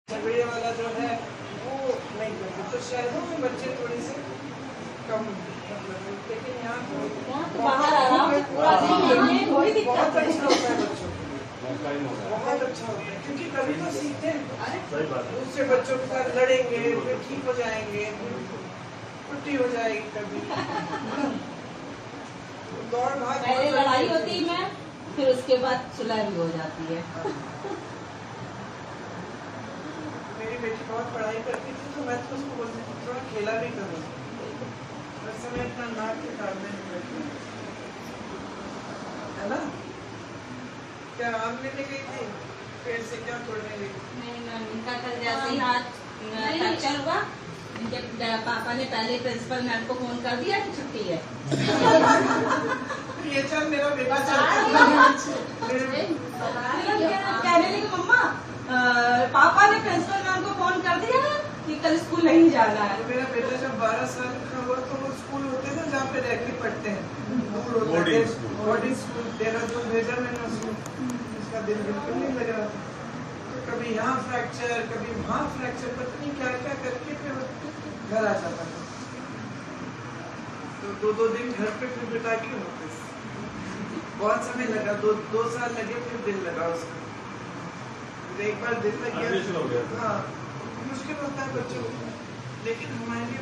झगड़े वाला जो है वो नहीं करते, तो शहरों में बच्चे थोड़ी से कम मतलब, लेकिन यहाँ तो बाहर आराम से पूरा दिन खेलने कोई दिक्कत बहुत नहीं। अच्छा होता है बच्चों को, बहुत अच्छा होता है, क्योंकि कभी तो सीखते हैं दूसरे बच्चों के साथ लड़ेंगे, फिर ठीक हो जाएंगे, छुट्टी हो जाएगी कभी दौड़ भाग। पहले लड़ाई होती है फिर उसके बाद सुलह भी हो जाती है। मेरी बेटी बहुत पढ़ाई करती थी तो मैं तो उसको बोलती थी थोड़ा खेला भी करो, उस समय इतना नाक के काटने नहीं बैठी है ना। क्या आम लेने गई थी, पेड़ से क्या तोड़ने गई? नहीं मैम, इनका कल जैसे ही आज फ्रैक्चर हुआ, इनके पापा ने पहले प्रिंसिपल मैम को फोन कर दिया कि छुट्टी है। ये चल मेरा बेटा कहने लगी मम्मा पापा ने प्रिंसिपल मैम को फोन कर दिया कि कल स्कूल नहीं जाना है। तो मेरा बेटा जब 12 साल का हुआ तो वो स्कूल होते हैं ना जहाँ पे रह के पढ़ते हैं, दूर होता है बोर्डिंग स्कूल, देहरादून भेजा मैंने उसको, उसका दिल बिल्कुल नहीं लग रहा था, तो कभी यहाँ फ्रैक्चर कभी वहाँ फ्रैक्चर, पता नहीं क्या क्या करके फिर घर आ जाता था, तो 2-2 दिन घर पे फिर बिता के वापस। बहुत समय लगा, 2 साल लगे, फिर दिल लगा उसका, एक बार दिल लग गया। हाँ मुश्किल होता है बच्चों को, लेकिन हमारे लिए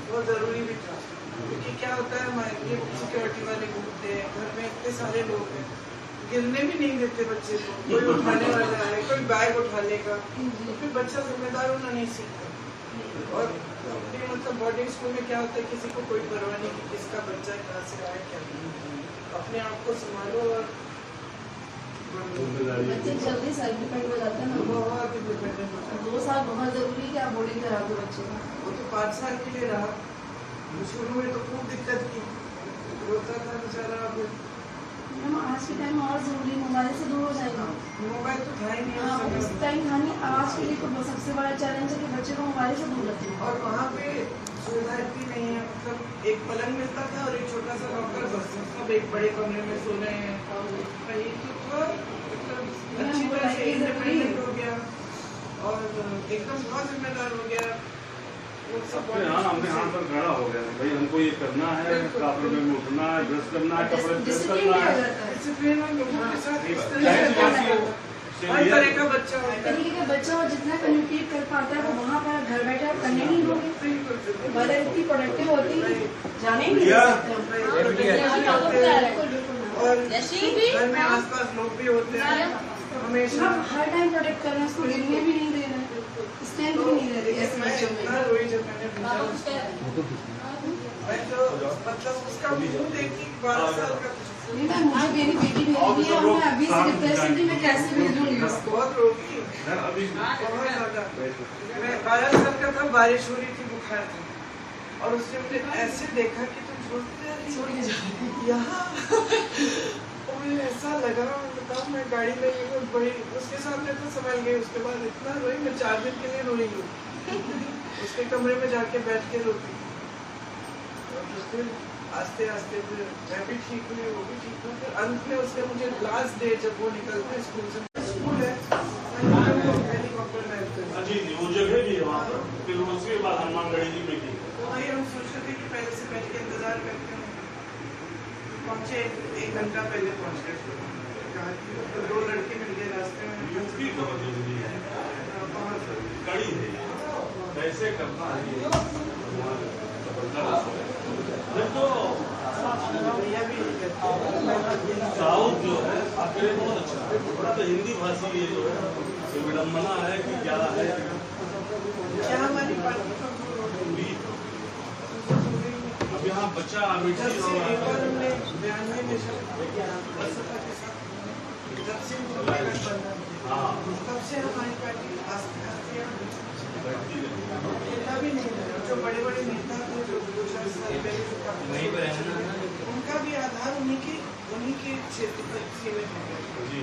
बहुत जरूरी भी था, क्योंकि क्या होता है हमारे लिए सिक्योरिटी वाले घूमते हैं, घर में इतने सारे लोग हैं, गिरने भी नहीं देते बच्चे को, कोई उठाने वाला है, कोई बैग उठा लेगा, तो फिर बच्चा जिम्मेदार होना नहीं सीखता। और अपने मतलब बोर्डिंग स्कूल में क्या होता है, किसी को कोई परवाह नहीं कि किसका बच्चा कहाँ से आया क्या नहीं, अपने आप को संभालो और बच्चे जल्दी सेल्फ डिपेंड हो जाते हैं ना, बहुत इंडिपेंडेंट होता है। 2 साल बहुत जरूरी है कि आप बोर्डिंग करा दो बच्चे को। वो तो 5 साल के लिए रहा, शुरू में तो खूब दिक्कत की, रोता था बेचारा। अब मैम आज के टाइम में और जरूरी, मोबाइल से दूर हो जाएगा। मोबाइल तो था ही नहीं हाँ उस उस समय, टाइम था नहीं, आज के लिए तो सबसे बड़ा चैलेंज है कि बच्चे को मोबाइल से दूर रखें। और वहाँ पे सुविधा इतनी नहीं है, मतलब एक पलंग मिलता था और एक छोटा सा लॉकर, बस सब एक बड़े कमरे में सो रहे हैं, कहीं तो मतलब अच्छी तरह से इंडिपेंडेंट हो गया और एकदम बहुत जिम्मेदार हो गया। हमने यहाँ पर खड़ा हो गया भाई, हमको ये करना है, कपड़े में उठना है, ड्रेस करना है, कपड़े ड्रेस करना है, डिसिप्लिन में लोगों के साथ इस हर तरह का बच्चा होता है। तरीके का बच्चा और जितना कम्युनिकेट कर पाता है वो वहाँ पर घर बैठे आप करने नहीं दोगे। मदर इतनी प्रोडक्टिव होती है, जाने ही नहीं सकते। और घर में आसपास लोग भी होते हैं, हमेशा हम हर टाइम प्रोटेक्ट कर रहे हैं, उसको गिरने भी नहीं दे रहे, स्टैंड भी नहीं दे रहे ऐसे बच्चों में। इतना रोई जब मैंने भेजा, मैं तो मतलब उसका मुंह देखी 12 साल का, नहीं मैं मुझे मेरी बेटी भेजी है और मैं अभी से डिप्रेशन थी, मैं कैसे भेजूंगी उसको। बहुत रोगी, बहुत ज्यादा। मैं 12 साल का था, बारिश हो रही थी, बुखार था, और उसने मुझे ऐसे देखा कि तुम छोड़ के जाओ यहाँ, और मुझे ऐसा लगा, बताओ मैं गाड़ी में बड़ी उसके सामने तो संभल गई, उसके बाद इतना रोई, मैं 4 दिन के लिए रोई हूँ, उसके कमरे में जाके बैठ के रोती, और फिर आस्ते आस्ते फिर मैं भी ठीक हुई, वो भी ठीक हुआ, फिर अंत में उसने मुझे लास्ट डे जब वो निकलते स्कूल से, स्कूल है हेलीकॉप्टर में, जी वो जगह भी है वहाँ पर, फिर उसके बाद हनुमानगढ़ी जी में की, तो वही हम सोच रहे थे कि पहले से बैठ के इंतजार करते हैं, पहुँचे 1 घंटा पहले पहुँच गए, कहा कि तो 2 लड़के मिल गए रास्ते में, उसकी बहुत जरूरी है, बहुत कड़ी है, कैसे करना है ये तो भैया भी साउथ जो है आपके बहुत अच्छा है, थोड़ा तो हिंदी भाषी ये जो है ये विडम्बना है कि क्या है, क्या हमारी पार्टी कमजोर हो गई, अब यहाँ बच्चा जब से एक बार हमने 92 में बसपा के साथ जब से हाँ तब से हमारी पार्टी आस्ते आस्ते नेता भी नहीं है, जो बड़े बड़े नेता थे जो 2-4 साल पहले उनका भी आधार उन्हीं के क्षेत्र पर सीमित है। जी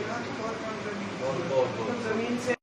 यहाँ तो बहुत काम करनी है, बहुत जमीन से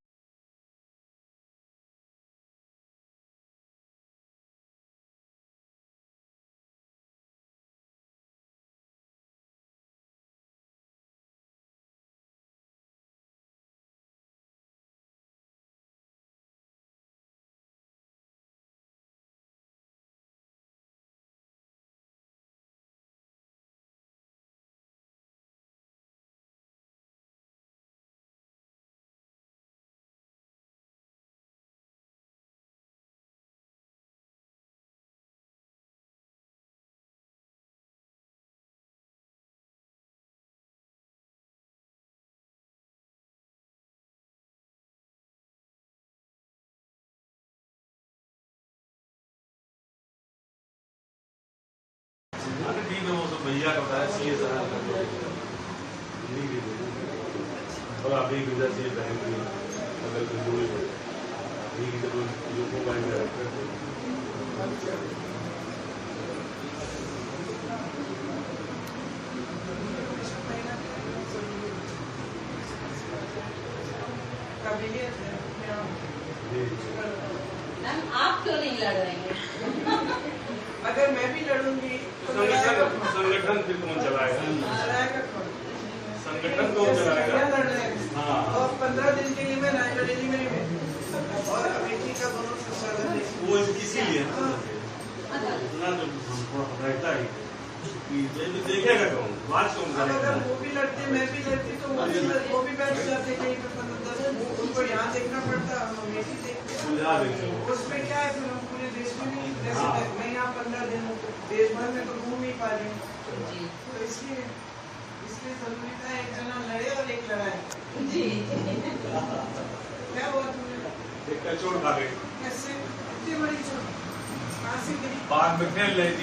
अरे ठीक है, वो सब भैया का बताया सीए साहब और अभी विदा से बैंक में अगर कोई दूरी हो ठीक है तो यूको बैंक में रखते काबिलियत है मैम आप क्यों नहीं लड़ रही हैं? अगर मैं भी लड़ूंगी तो संगठन फिर कौन चलाएगा? चलाएगा कौन? संगठन कौन चलाएगा? क्या लड़ रहे हैं? हाँ। और 15 दिन के लिए मैं रायबरेली में और अमेठी का दोनों संचालन वो इसीलिए ना इतना जो थोड़ा रहता है कि देखेगा कौन, बात कौन अब अगर करेगा? वो भी लड़ते मैं भी लड़ती तो वो भी बैठ जाते कहीं पे 15 दिन उनको यहाँ देखना पड़ता हम अमेठी देखते सुलझा देंगे वो। उसमें क्या है फिर हम पूरे देश में नहीं जैसे हाँ। मैं यहाँ 15 दिन देश भर में तो घूम नहीं पा रही हूँ जी तो इसलिए जरूरी था एक जना लड़े और एक लड़ाए जी क्या हुआ तुम्हें एक का चोट खा गई, कैसे इतनी बड़ी चोट कहाँ से गिरी बाग में खेल रही थी।